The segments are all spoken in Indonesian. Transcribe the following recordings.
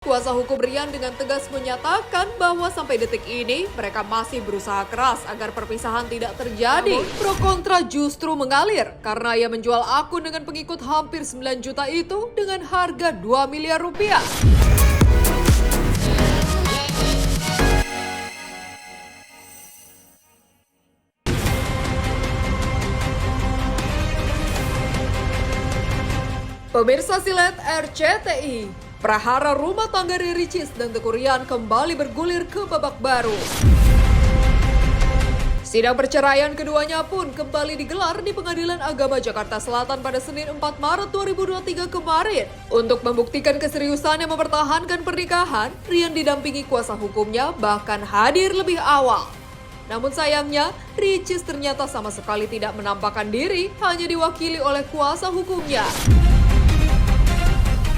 Kuasa hukum Rian dengan tegas menyatakan bahwa sampai detik ini mereka masih berusaha keras agar perpisahan tidak terjadi. Pro kontra justru mengalir karena ia menjual akun dengan pengikut hampir 9 juta itu dengan harga 2 miliar rupiah. Pemirsa Silet RCTI, prahara rumah tangga Riri Cis dan Teuku Ryan kembali bergulir ke babak baru. Sidang perceraian keduanya pun kembali digelar di Pengadilan Agama Jakarta Selatan pada Senin 4 Maret 2023 kemarin. Untuk membuktikan keseriusannya mempertahankan pernikahan, Rian didampingi kuasa hukumnya bahkan hadir lebih awal. Namun sayangnya, Ricis ternyata sama sekali tidak menampakkan diri, hanya diwakili oleh kuasa hukumnya.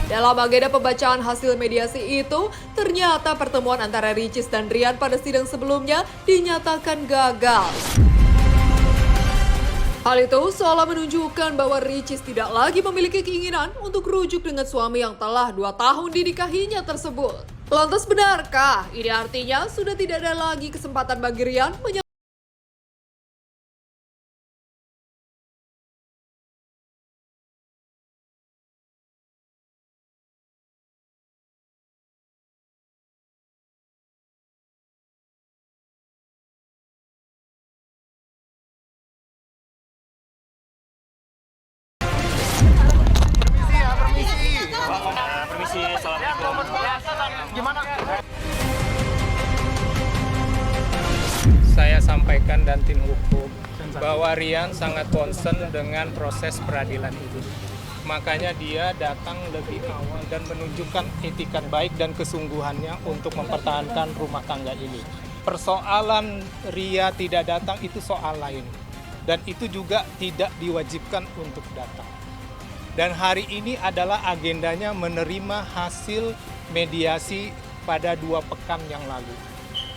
Dalam agenda pembacaan hasil mediasi itu, ternyata pertemuan antara Ricis dan Rian pada sidang sebelumnya dinyatakan gagal. Hal itu seolah menunjukkan bahwa Ricis tidak lagi memiliki keinginan untuk rujuk dengan suami yang telah 2 tahun dinikahinya tersebut. Lantas benarkah ini artinya sudah tidak ada lagi kesempatan bagi Rian Permisi, assalamualaikum. Gimana? Saya sampaikan dan tim hukum bahwa Rian sangat concern dengan proses peradilan ini. Makanya dia datang lebih awal dan menunjukkan etikat baik dan kesungguhannya untuk mempertahankan rumah tangga ini. Persoalan Ria tidak datang itu soal lain. Dan itu juga tidak diwajibkan untuk datang. Dan hari ini adalah agendanya menerima hasil mediasi pada 2 pekan yang lalu.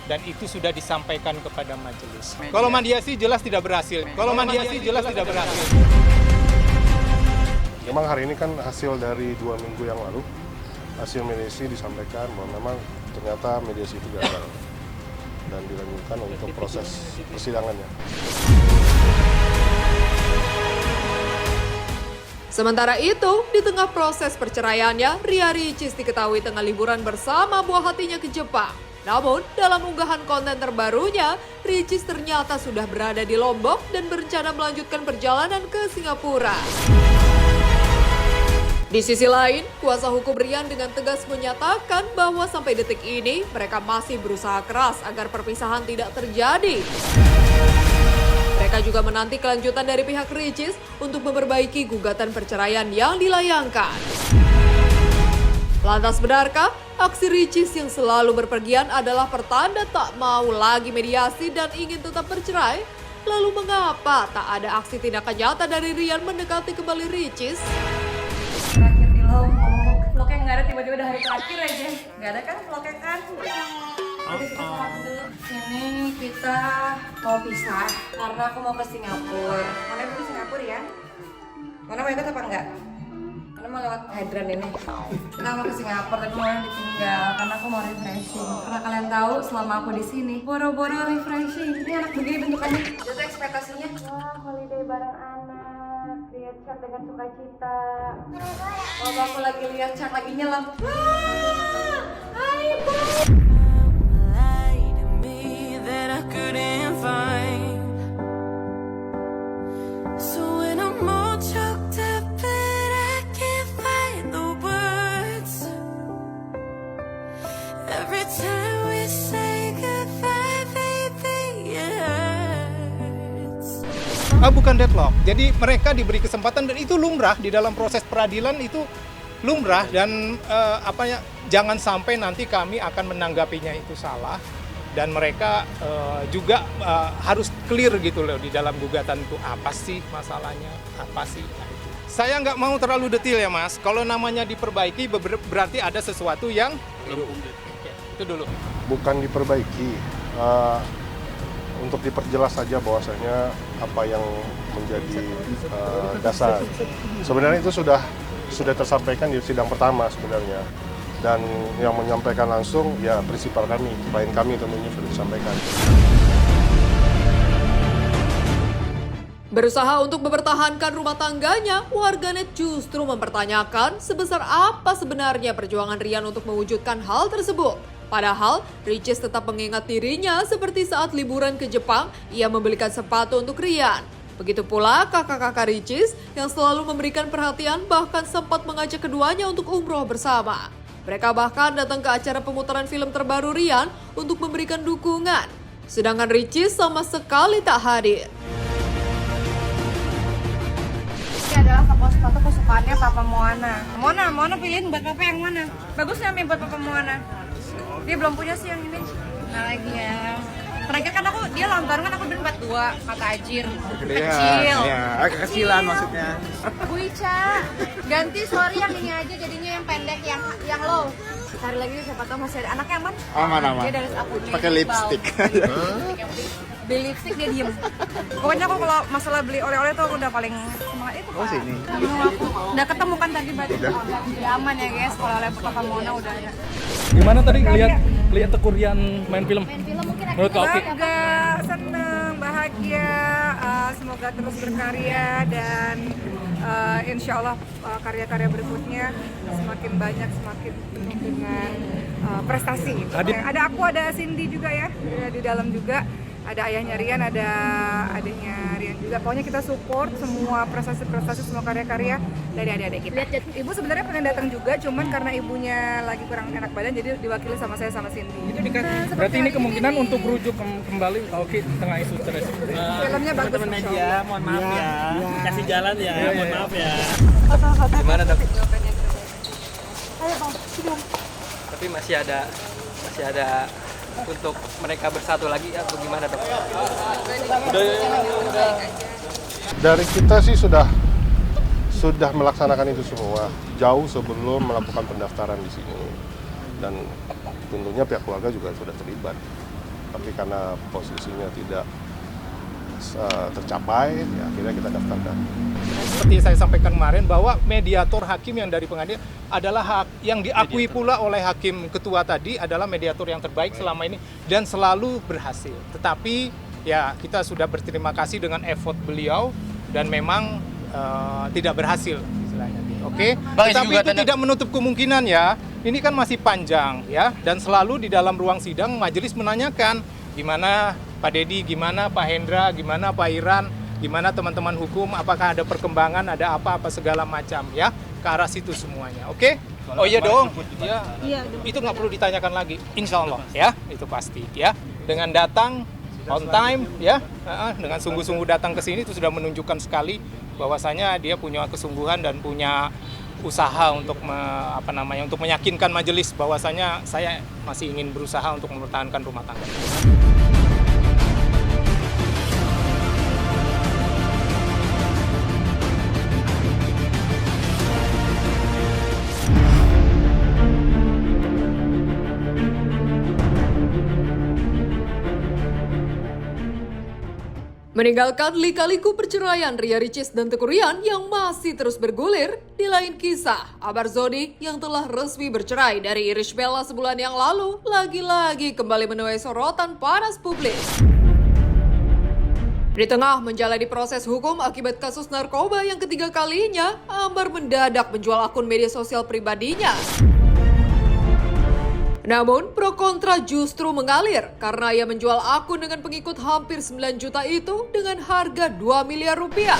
Dan itu sudah disampaikan kepada majelis. Kalau mediasi jelas tidak berhasil. Memang hari ini kan hasil dari 2 minggu yang lalu, hasil mediasi disampaikan bahwa memang ternyata mediasi itu gagal. Dan dilanjutkan untuk proses persidangannya. Sementara itu, di tengah proses perceraiannya, Ria Ricis diketahui tengah liburan bersama buah hatinya ke Jepang. Namun, dalam unggahan konten terbarunya, Ricis ternyata sudah berada di Lombok dan berencana melanjutkan perjalanan ke Singapura. Di sisi lain, kuasa hukum Rian dengan tegas menyatakan bahwa sampai detik ini mereka masih berusaha keras agar perpisahan tidak terjadi. Mereka juga menanti kelanjutan dari pihak Ricis untuk memperbaiki gugatan perceraian yang dilayangkan. Lantas benarkah aksi Ricis yang selalu berpergian adalah pertanda tak mau lagi mediasi dan ingin tetap bercerai? Lalu mengapa tak ada aksi tindakan nyata dari Rian mendekati kembali Ricis? Terakhir di Lombok, vlognya nggak ada, tiba-tiba udah hari terakhir aja. Nggak ada kan vlognya kan? Jadi kita sholat dulu. Ini kita mau pisah karena aku mau ke Singapura. Mana mau ke Singapura ya? Mana mau ikut apa enggak? Mana mau lewat hydran ini? Kita mau ke Singapura tapi mau ditinggal karena aku mau refreshing. Karena kalian tahu selama aku di sini boro-boro refreshing. Ini anak begini bentukannya. Jadi ekspektasinya wah holiday bareng anak, lihat chat dengan sukacita. Kalau aku lagi lihat chat lagi nyelam. Wah, hai bye. That I couldn't find. So when I'm all choked up but I can't find the words, every time we say goodbye baby it hurts. Bukan deadlock. Jadi mereka diberi kesempatan dan itu lumrah di dalam proses peradilan itu lumrah dan jangan sampai nanti kami akan menanggapinya itu salah. Dan mereka juga harus clear gitu loh di dalam gugatan itu apa sih masalahnya, apa sih. Nah, itu. Saya nggak mau terlalu detail ya Mas, kalau namanya diperbaiki berarti ada sesuatu yang itu dulu. Bukan diperbaiki, untuk diperjelas saja bahwasanya apa yang menjadi dasar. Sebenarnya itu sudah tersampaikan di sidang pertama sebenarnya. Dan yang menyampaikan langsung ya prinsipal kami, klien kami tentunya sudah disampaikan. Berusaha untuk mempertahankan rumah tangganya, warganet justru mempertanyakan sebesar apa sebenarnya perjuangan Rian untuk mewujudkan hal tersebut. Padahal, Ricis tetap mengingat dirinya seperti saat liburan ke Jepang, ia membelikan sepatu untuk Rian. Begitu pula kakak-kakak Ricis yang selalu memberikan perhatian bahkan sempat mengajak keduanya untuk umroh bersama. Mereka bahkan datang ke acara pemutaran film terbaru Rian untuk memberikan dukungan. Sedangkan Ricis sama sekali tak hadir. Ini adalah sepatu kesukaannya Papa Moana. Moana pilihin buat Papa yang mana? Bagus nggak Mi buat Papa Moana? Dia belum punya sih yang ini. Nah lagi ya. Terakhir kan dia ulang tahun kan aku beli 42 kata Ajir. Kecil. Ya, agak kecilan maksudnya. Bu Ica, ganti sorry yang ini aja jadinya yang pendek yang low. Cari lagi siapa tahu masih ada anaknya aman. Aman. Dia dari aku Pakai lipstick. Beli lipstick dia diem. Pokoknya aku kalau masalah beli oleh-oleh tuh aku udah paling semangat itu. Oh sini. Udah ketemu kan tadi berarti. Udah aman ya guys, kalau oleh Papa Mona udah ada. Gimana tadi lihat Teguh Rian main film? Menurut Kak Oki? Bangga, seneng, bahagia, semoga terus berkarya dan insya Allah karya-karya berikutnya semakin banyak, semakin penuh dengan prestasi. Ada aku, ada Cindy juga ya di dalam juga. Ada ayahnya Rian, ada adiknya Rian juga. Pokoknya kita support semua prestasi-prestasi, semua karya-karya dari adik-adik kita. Ibu sebenarnya pengen datang juga, cuman karena ibunya lagi kurang enak badan, jadi diwakili sama saya sama Cindy. Berarti ini kemungkinan untuk rujuk kembali Kak Oki tengah isu stres. Filmnya bagus. Teman media, mohon maaf ya. Kasih jalan ya, mohon maaf ya. Gimana dok? Tapi masih ada untuk mereka bersatu lagi atau gimana dok? Dari kita sih sudah melaksanakan itu semua jauh sebelum melakukan pendaftaran di sini, dan tentunya pihak keluarga juga sudah terlibat. Tapi karena posisinya tidak tercapai, ya akhirnya kita daftarkan. Seperti saya sampaikan kemarin bahwa mediator hakim yang dari pengadilan adalah yang diakui pula oleh hakim ketua tadi adalah mediator yang terbaik selama ini dan selalu berhasil. Tetapi ya kita sudah berterima kasih dengan effort beliau dan memang tidak berhasil istilahnya. Oke. Tetapi itu tidak menutup kemungkinan ya. Ini kan masih panjang ya, dan selalu di dalam ruang sidang majelis menanyakan gimana Pak Dedi, gimana Pak Hendra, gimana Pak Iran, gimana teman-teman hukum, apakah ada perkembangan, ada apa-apa segala macam ya, ke arah situ semuanya, oke? Oh iya dong, ya, itu nggak perlu ditanyakan lagi, insya Allah ya, itu pasti ya. Dengan datang on time ya, dengan sungguh-sungguh datang ke sini itu sudah menunjukkan sekali bahwasanya dia punya kesungguhan dan punya usaha untuk untuk meyakinkan majelis bahwasanya saya masih ingin berusaha untuk mempertahankan rumah tangga. Meninggalkan lika-liku perceraian Ria Ricis dan Teguh Rian yang masih terus bergulir, di lain kisah, Amar Zoni yang telah resmi bercerai dari Irish Bella sebulan yang lalu, lagi-lagi kembali menuai sorotan panas publik. Di tengah menjalani proses hukum akibat kasus narkoba yang ketiga kalinya, Amar mendadak menjual akun media sosial pribadinya. Namun, pro kontra justru mengalir karena ia menjual akun dengan pengikut hampir 9 juta itu dengan harga 2 miliar rupiah.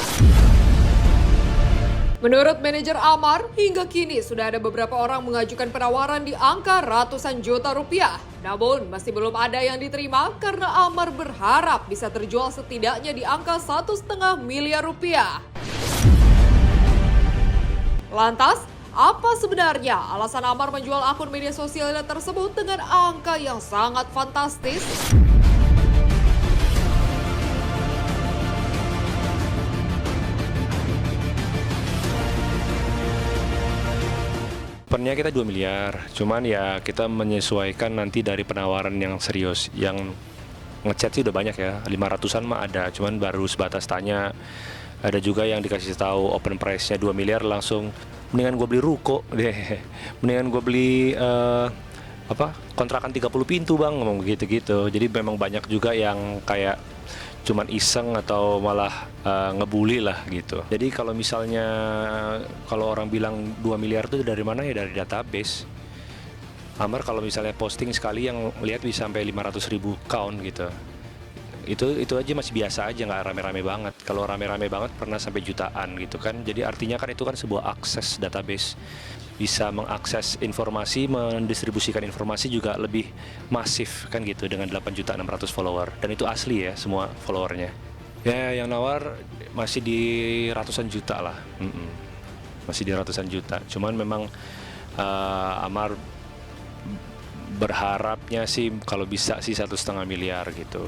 Menurut manajer Amar, hingga kini sudah ada beberapa orang mengajukan penawaran di angka ratusan juta rupiah. Namun, masih belum ada yang diterima karena Amar berharap bisa terjual setidaknya di angka 1,5 miliar rupiah. Lantas, apa sebenarnya alasan Amar menjual akun media sosialnya tersebut dengan angka yang sangat fantastis? Pennya kita 2 miliar, cuman ya kita menyesuaikan nanti dari penawaran yang serius. Yang ngechat sih udah banyak ya, 500-an mah ada, cuman baru sebatas tanya Ada juga yang dikasih tahu open price-nya 2 miliar langsung mendingan gue beli ruko deh. Mendingan gue beli kontrakan 30 pintu bang, ngomong gitu-gitu. Jadi memang banyak juga yang kayak cuman iseng atau malah ngebully lah gitu. Jadi kalau misalnya kalau orang bilang 2 miliar itu dari mana, ya dari database. Amar kalau misalnya posting sekali yang lihat bisa sampai 500.000 count gitu. Itu aja masih biasa aja, nggak rame-rame banget. Kalau rame-rame banget pernah sampai jutaan gitu kan. Jadi artinya kan itu kan sebuah akses database, bisa mengakses informasi, mendistribusikan informasi juga lebih masif kan gitu dengan 8.600.000 follower. Dan itu asli ya semua followernya. Ya yang nawar masih di ratusan juta lah, masih di ratusan juta. Cuman memang Amar berharapnya sih kalau bisa sih 1,5 miliar gitu.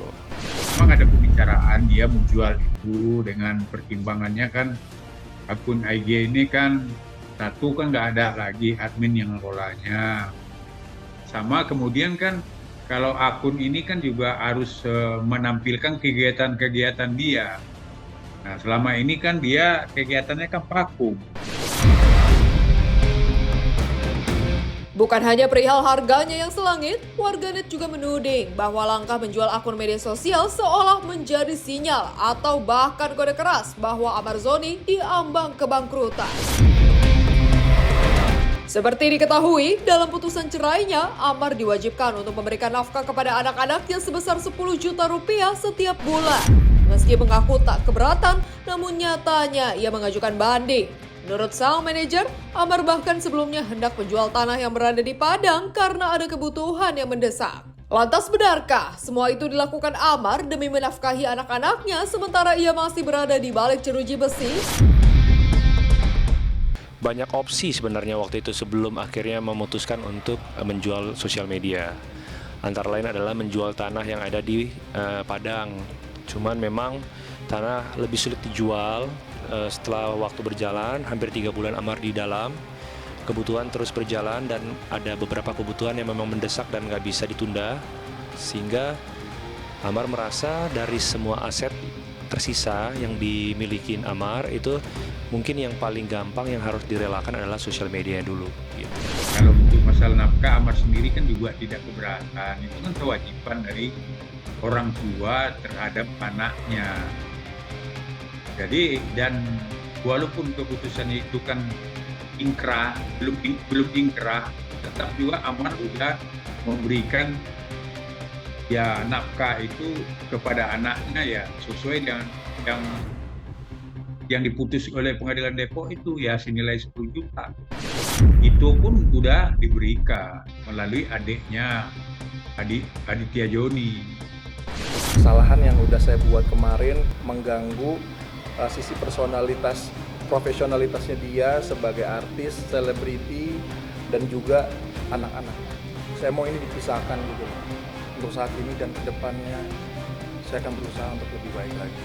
Memang ada pembicaraan dia menjual itu dengan pertimbangannya kan akun IG ini kan satu kan nggak ada lagi admin yang ngelolanya. Sama kemudian kan kalau akun ini kan juga harus menampilkan kegiatan-kegiatan dia. Nah selama ini kan dia kegiatannya kan vakum. Bukan hanya perihal harganya yang selangit, warganet juga menuding bahwa langkah menjual akun media sosial seolah menjadi sinyal atau bahkan kode keras bahwa Amar Zoni diambang kebangkrutan. Seperti diketahui, dalam putusan cerainya, Amar diwajibkan untuk memberikan nafkah kepada anak-anaknya sebesar 10 juta rupiah setiap bulan. Meski mengaku tak keberatan, namun nyatanya ia mengajukan banding. Menurut sang manajer, Amar bahkan sebelumnya hendak menjual tanah yang berada di Padang karena ada kebutuhan yang mendesak. Lantas benarkah semua itu dilakukan Amar demi menafkahi anak-anaknya sementara ia masih berada di balik jeruji besi? Banyak opsi sebenarnya waktu itu sebelum akhirnya memutuskan untuk menjual sosial media. Antara lain adalah menjual tanah yang ada di Padang. Cuman memang tanah lebih sulit dijual. Setelah waktu berjalan, hampir 3 bulan Amar di dalam, kebutuhan terus berjalan dan ada beberapa kebutuhan yang memang mendesak dan nggak bisa ditunda, sehingga Amar merasa dari semua aset tersisa yang dimiliki Amar itu mungkin yang paling gampang yang harus direlakan adalah sosial media dulu. Gitu. Kalau untuk masalah nafkah, Amar sendiri kan juga tidak keberatan, itu kan kewajiban dari orang tua terhadap anaknya. Jadi dan walaupun keputusan itu kan ingkrah, belum ingkrah, tetap juga Amar sudah memberikan ya nafkah itu kepada anaknya ya sesuai dengan yang diputus oleh Pengadilan Depok itu ya senilai 10 juta. Itu pun sudah diberikan melalui adiknya, Aditya Joni. Kesalahan yang udah saya buat kemarin mengganggu sisi profesionalitasnya dia sebagai artis, selebriti, dan juga anak-anak. Saya mau ini dipisahkan gitu untuk saat ini dan kedepannya saya akan berusaha untuk lebih baik lagi.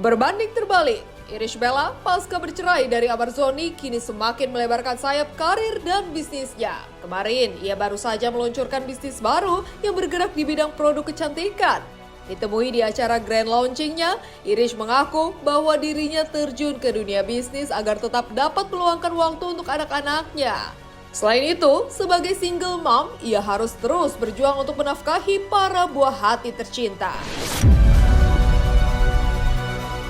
Berbanding terbalik, Irish Bella pasca bercerai dari Amar Zoni kini semakin melebarkan sayap karir dan bisnisnya. Kemarin, ia baru saja meluncurkan bisnis baru yang bergerak di bidang produk kecantikan. Ditemui di acara grand launchingnya, Irish mengaku bahwa dirinya terjun ke dunia bisnis agar tetap dapat meluangkan waktu untuk anak-anaknya. Selain itu, sebagai single mom, ia harus terus berjuang untuk menafkahi para buah hati tercinta.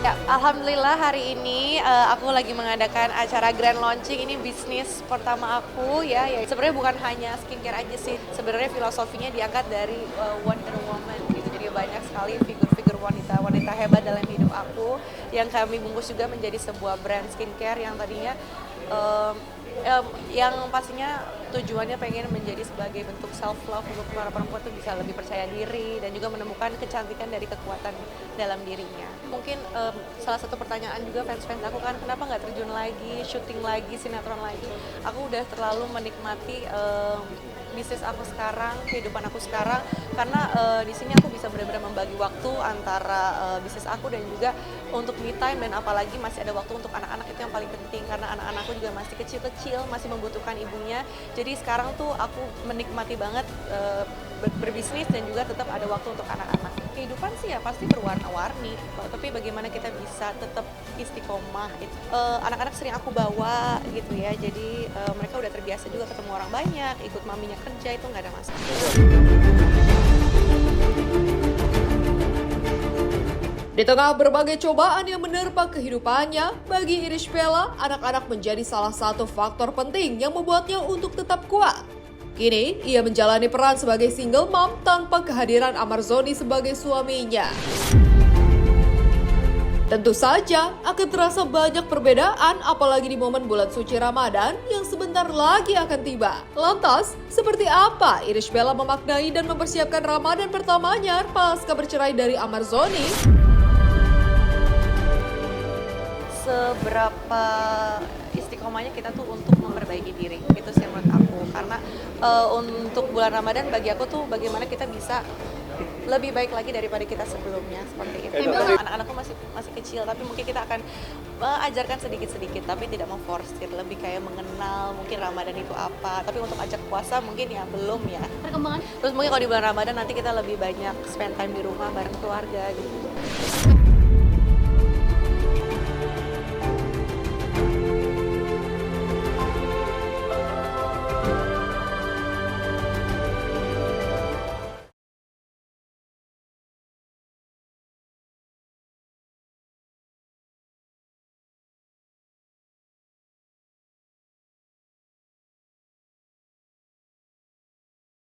Ya, alhamdulillah hari ini aku lagi mengadakan acara grand launching, ini bisnis pertama aku ya. Sebenarnya bukan hanya skincare aja sih, sebenarnya filosofinya diangkat dari Wonder Woman gitu. Jadi banyak sekali figur-figur wanita hebat dalam hidup aku yang kami bungkus juga menjadi sebuah brand skincare yang tadinya yang pastinya tujuannya pengen menjadi sebagai bentuk self love untuk para perempuan tuh bisa lebih percaya diri dan juga menemukan kecantikan dari kekuatan dalam dirinya. Mungkin salah satu pertanyaan juga fans-fans aku kan, kenapa nggak terjun lagi, syuting lagi, sinetron lagi? Aku udah terlalu menikmati bisnis aku sekarang, kehidupan aku sekarang, karena di sini aku bisa benar-benar membagi waktu antara bisnis aku dan juga untuk me time, dan apalagi masih ada waktu untuk anak-anak, itu yang paling penting karena anak-anakku juga masih kecil-kecil, masih membutuhkan ibunya. Jadi sekarang tuh aku menikmati banget berbisnis dan juga tetap ada waktu untuk anak-anak. Kehidupan sih ya pasti berwarna-warni, tapi bagaimana kita bisa tetap istiqomah. Anak-anak sering aku bawa gitu ya, jadi mereka udah terbiasa juga ketemu orang banyak, ikut maminya kerja, itu nggak ada masalah. Di tengah berbagai cobaan yang menerpa kehidupannya, bagi Irish Bella, anak-anak menjadi salah satu faktor penting yang membuatnya untuk tetap kuat. Kini, ia menjalani peran sebagai single mom tanpa kehadiran Amarzoni sebagai suaminya. Tentu saja akan terasa banyak perbedaan, apalagi di momen bulan suci Ramadan yang sebentar lagi akan tiba. Lantas, seperti apa Irish Bella memaknai dan mempersiapkan Ramadan pertamanya pasca bercerai dari Amarzoni? Seberapa istiqomahnya kita tuh untuk memperbaiki diri, itu sih menurut aku. Karena untuk bulan Ramadan bagi aku tuh bagaimana kita bisa lebih baik lagi daripada kita sebelumnya, seperti itu. Anak-anakku masih kecil, tapi mungkin kita akan ajarkan sedikit-sedikit, tapi tidak memforsir, lebih kayak mengenal mungkin Ramadan itu apa. Tapi untuk ajak puasa mungkin ya belum ya. Perkembangan. Terus mungkin kalau di bulan Ramadan nanti kita lebih banyak spend time di rumah bareng keluarga gitu.